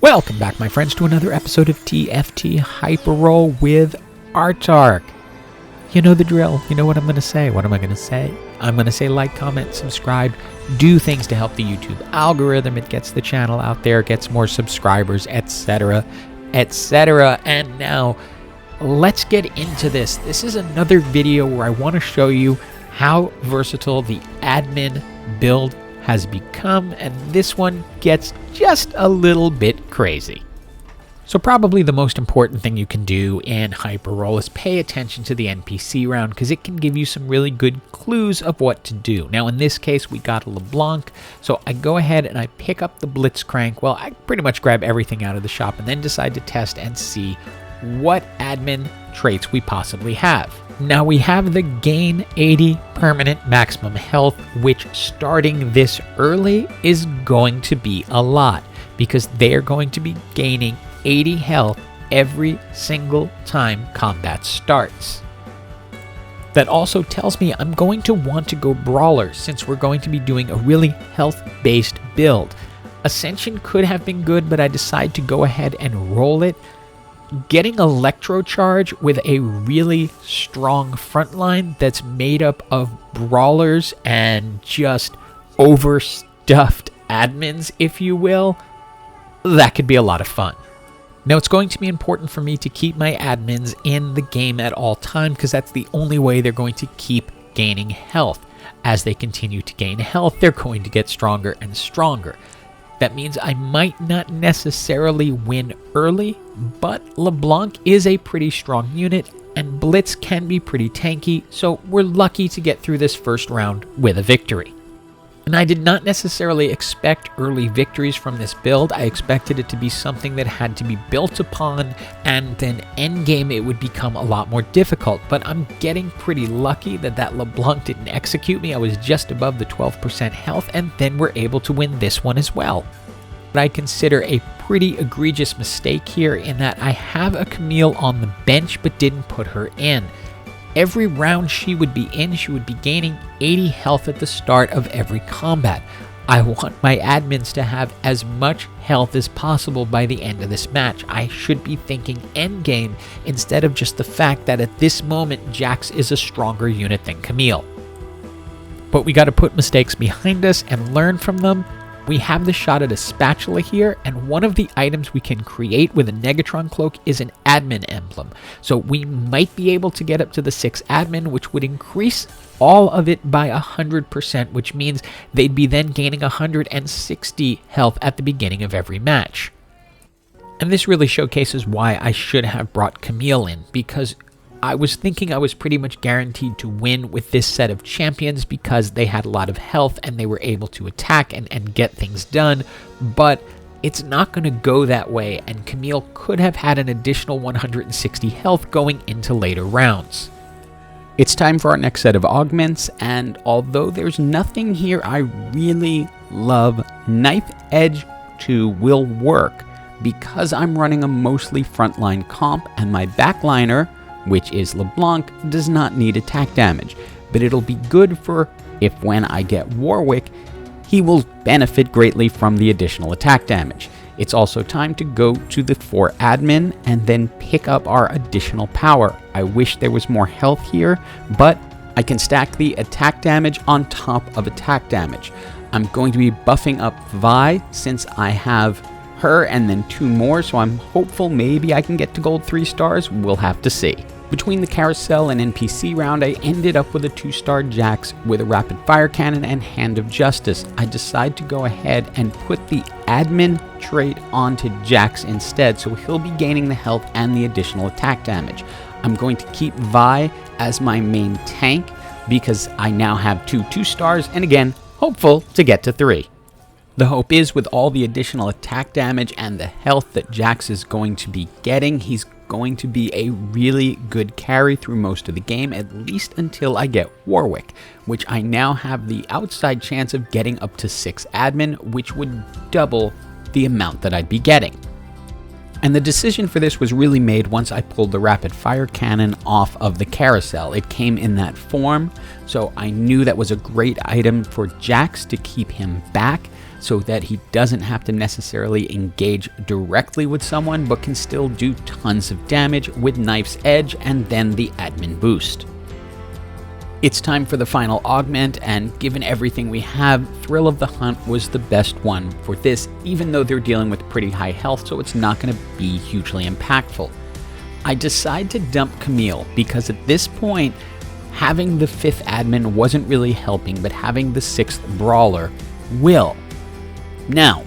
Welcome back, my friends, to another episode of TFT Hyperroll with Artark. You know the drill. You know what I'm going to say. What am I going to say? I'm going to say like, comment, subscribe, do things to help the YouTube algorithm. It gets the channel out there, gets more subscribers, etc., etc. And now, let's get into this. This is another video where I want to show you how versatile the A.D.M.I.N build has become, and this one gets just a little bit crazy. So probably the most important thing you can do in Hyperroll is pay attention to the NPC round, because it can give you some really good clues of what to do. Now in this case we got a LeBlanc, so I go ahead and I pick up the Blitzcrank. Well, I pretty much grab everything out of the shop and then decide to test and see what A.D.M.I.N traits we possibly have. Now we have the gain 80 permanent maximum health, which starting this early is going to be a lot, because they are going to be gaining 80 health every single time combat starts. That also tells me I'm going to want to go Brawler, since we're going to be doing a really health-based build. Ascension could have been good, but I decide to go ahead and roll it. Getting Electro Charge with a really strong frontline that's made up of Brawlers and just overstuffed admins, if you will, that could be a lot of fun. Now it's going to be important for me to keep my admins in the game at all times, because that's the only way they're going to keep gaining health. As they continue to gain health, they're going to get stronger and stronger. That means I might not necessarily win early, but LeBlanc is a pretty strong unit, and Blitz can be pretty tanky, so we're lucky to get through this first round with a victory. And I did not necessarily expect early victories from this build. I expected it to be something that had to be built upon, and then endgame it would become a lot more difficult. But I'm getting pretty lucky that LeBlanc didn't execute me. I was just above the 12% health, and then we're able to win this one as well. But I consider a pretty egregious mistake here in that I have a Camille on the bench but didn't put her in. Every round she would be in, she would be gaining 80 health at the start of every combat. I want my admins to have as much health as possible by the end of this match. I should be thinking endgame instead of just the fact that at this moment Jax is a stronger unit than Camille. But we got to put mistakes behind us and learn from them. We have the shot at a spatula here, and one of the items we can create with a Negatron cloak is an A.D.M.I.N emblem. So we might be able to get up to the 6 A.D.M.I.N, which would increase all of it by 100%, which means they'd be then gaining 160 health at the beginning of every match. And this really showcases why I should have brought Camille in, because I was thinking I was pretty much guaranteed to win with this set of champions because they had a lot of health and they were able to attack and get things done, but it's not going to go that way, and Camille could have had an additional 160 health going into later rounds. It's time for our next set of augments, and although there's nothing here I really love, Knife Edge 2 will work because I'm running a mostly frontline comp, and my backliner, which is LeBlanc, does not need attack damage, but it'll be good for if when I get Warwick, he will benefit greatly from the additional attack damage. It's also time to go to the 4 A.D.M.I.N and then pick up our additional power. I wish there was more health here, but I can stack the attack damage on top of attack damage. I'm going to be buffing up Vi since I have her and then 2 more, so I'm hopeful maybe I can get to gold 3 stars. We'll have to see. Between the carousel and NPC round, I ended up with a 2-star Jax with a rapid fire cannon and Hand of Justice. I decide to go ahead and put the A.D.M.I.N trait onto Jax instead, so he'll be gaining the health and the additional attack damage. I'm going to keep Vi as my main tank because I now have 2 stars, and again, hopeful to get to 3. The hope is with all the additional attack damage and the health that Jax is going to be getting, he's going to be a really good carry through most of the game, at least until I get Warwick, which I now have the outside chance of getting up to 6 A.D.M.I.N, which would double the amount that I'd be getting. And the decision for this was really made once I pulled the rapid fire cannon off of the carousel. It came in that form, so I knew that was a great item for Jax to keep him back. so that he doesn't have to necessarily engage directly with someone, but can still do tons of damage with Knife's Edge and then the admin boost. It's time for the final augment, and given everything we have, Thrill of the Hunt was the best one for this, even though they're dealing with pretty high health, so it's not going to be hugely impactful. I decide to dump Camille because at this point, having the 5th admin wasn't really helping, but having the 6th Brawler will. Now,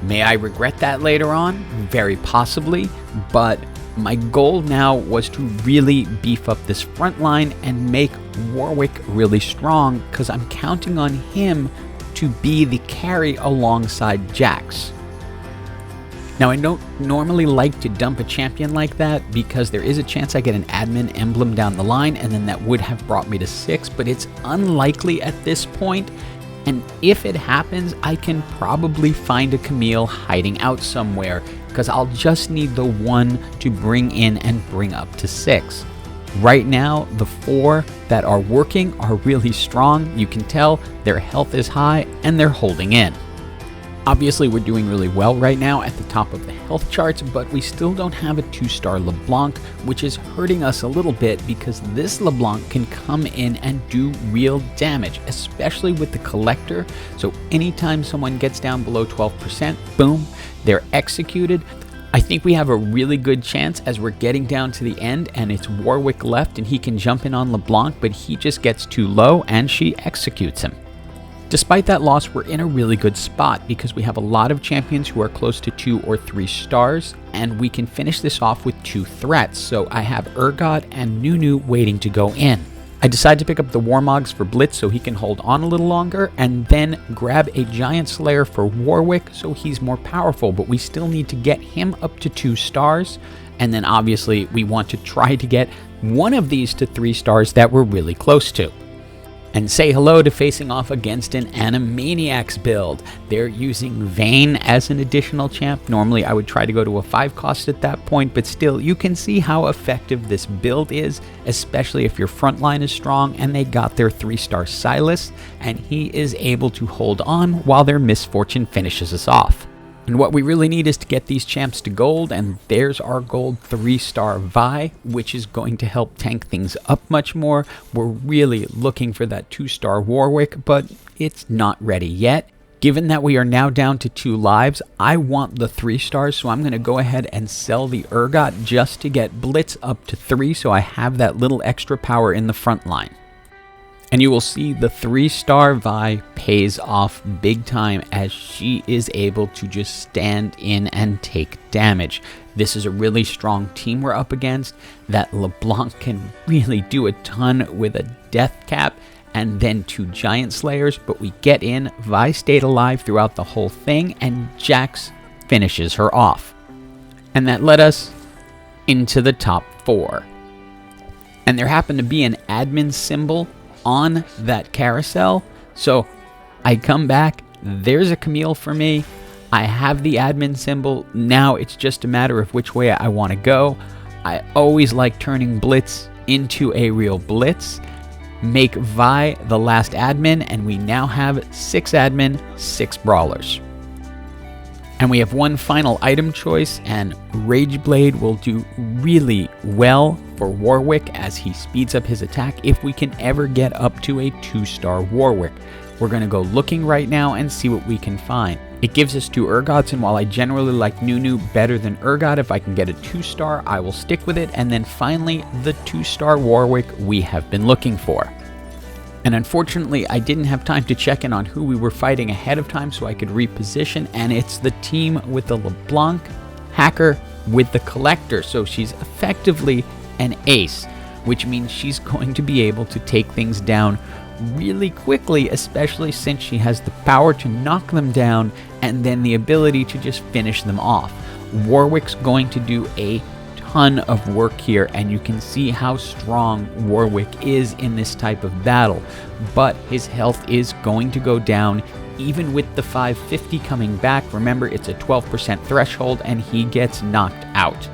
may I regret that later on? Very possibly, but my goal now was to really beef up this front line and make Warwick really strong, because I'm counting on him to be the carry alongside Jax. Now, I don't normally like to dump a champion like that because there is a chance I get an admin emblem down the line, and then that would have brought me to 6, but it's unlikely at this point. And if it happens, I can probably find a Camille hiding out somewhere, because I'll just need the 1 to bring in and bring up to 6. Right now, the 4 that are working are really strong. You can tell their health is high and they're holding in. Obviously, we're doing really well right now at the top of the health charts, but we still don't have a 2-star LeBlanc, which is hurting us a little bit because this LeBlanc can come in and do real damage, especially with the collector. So anytime someone gets down below 12%, boom, they're executed. I think we have a really good chance as we're getting down to the end, and it's Warwick left and he can jump in on LeBlanc, but he just gets too low and she executes him. Despite that loss, we're in a really good spot because we have a lot of champions who are close to 2 or 3 stars, and we can finish this off with 2 threats. So I have Urgot and Nunu waiting to go in. I decide to pick up the Warmogs for Blitz so he can hold on a little longer, and then grab a Giant Slayer for Warwick so he's more powerful, but we still need to get him up to 2 stars. And then obviously we want to try to get one of these to 3 stars that we're really close to. And say hello to facing off against an Animaniacs build. They're using Vayne as an additional champ. Normally I would try to go to a 5 cost at that point, but still you can see how effective this build is, especially if your front line is strong and they got their 3-star Silas, and he is able to hold on while their misfortune finishes us off. And what we really need is to get these champs to gold, and there's our gold 3-star Vi, which is going to help tank things up much more. We're really looking for that 2-star Warwick, but it's not ready yet. Given that we are now down to 2 lives, I want the 3 stars, so I'm going to go ahead and sell the Urgot just to get Blitz up to 3, so I have that little extra power in the front line. And you will see the 3-star Vi pays off big time as she is able to just stand in and take damage. This is a really strong team we're up against. That LeBlanc can really do a ton with a death cap and then 2 Giant Slayers, but we get in, Vi stayed alive throughout the whole thing, and Jax finishes her off. And that led us into the top 4. And there happened to be an admin symbol on that carousel, so I come back, there's a Camille for me, I have the admin symbol, now it's just a matter of which way I want to go. I always like turning Blitz into a real Blitz, make Vi the last admin, and we now have 6 admin, 6 Brawlers. And we have one final item choice, and Rageblade will do really well for Warwick as he speeds up his attack if we can ever get up to a 2-star Warwick. We're going to go looking right now and see what we can find. It gives us 2 Urgots, and while I generally like Nunu better than Urgot, if I can get a 2-star, I will stick with it. And then finally, the 2-star Warwick we have been looking for. And unfortunately, I didn't have time to check in on who we were fighting ahead of time so I could reposition, and it's the team with the LeBlanc, Hacker with the Collector, so she's effectively an ace, which means she's going to be able to take things down really quickly, especially since she has the power to knock them down and then the ability to just finish them off. Warwick's going to do a ton of work here, and you can see how strong Warwick is in this type of battle, but his health is going to go down even with the 550 coming back. Remember, it's a 12% threshold and he gets knocked out.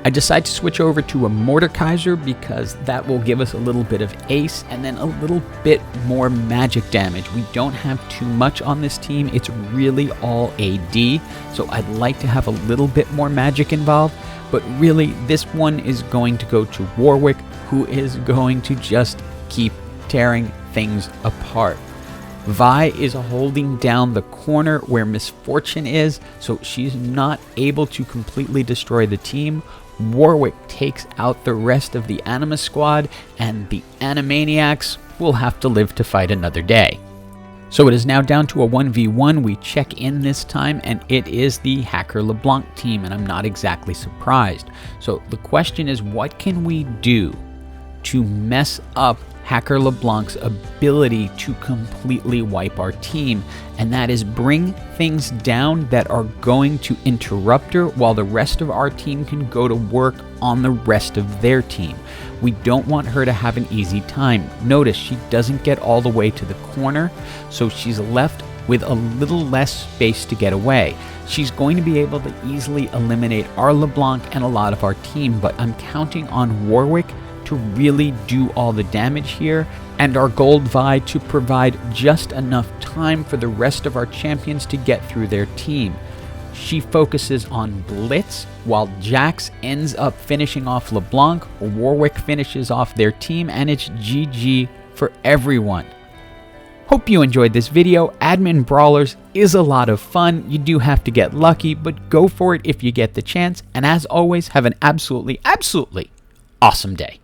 I decide to switch over to a Mordekaiser because that will give us a little bit of ace and then a little bit more magic damage. We don't have too much on this team. It's really all AD, so I'd like to have a little bit more magic involved. But really, this one is going to go to Warwick, who is going to just keep tearing things apart. Vi is holding down the corner where Misfortune is, so she's not able to completely destroy the team. Warwick takes out the rest of the Anima squad, and the Animaniacs will have to live to fight another day. So it is now down to a 1v1. We check in this time, and it is the Hacker LeBlanc team, and I'm not exactly surprised. So the question is, what can we do to mess up Hacker LeBlanc's ability to completely wipe our team? And that is bring things down that are going to interrupt her while the rest of our team can go to work on the rest of their team. We don't want her to have an easy time. Notice she doesn't get all the way to the corner, so she's left with a little less space to get away. She's going to be able to easily eliminate our LeBlanc and a lot of our team, but I'm counting on Warwick to really do all the damage here, and our Gold Vi to provide just enough time for the rest of our champions to get through their team. She focuses on Blitz, while Jax ends up finishing off LeBlanc. Warwick finishes off their team, and it's GG for everyone. Hope you enjoyed this video. A.D.M.I.N Brawlers is a lot of fun. You do have to get lucky, but go for it if you get the chance. And as always, have an absolutely awesome day.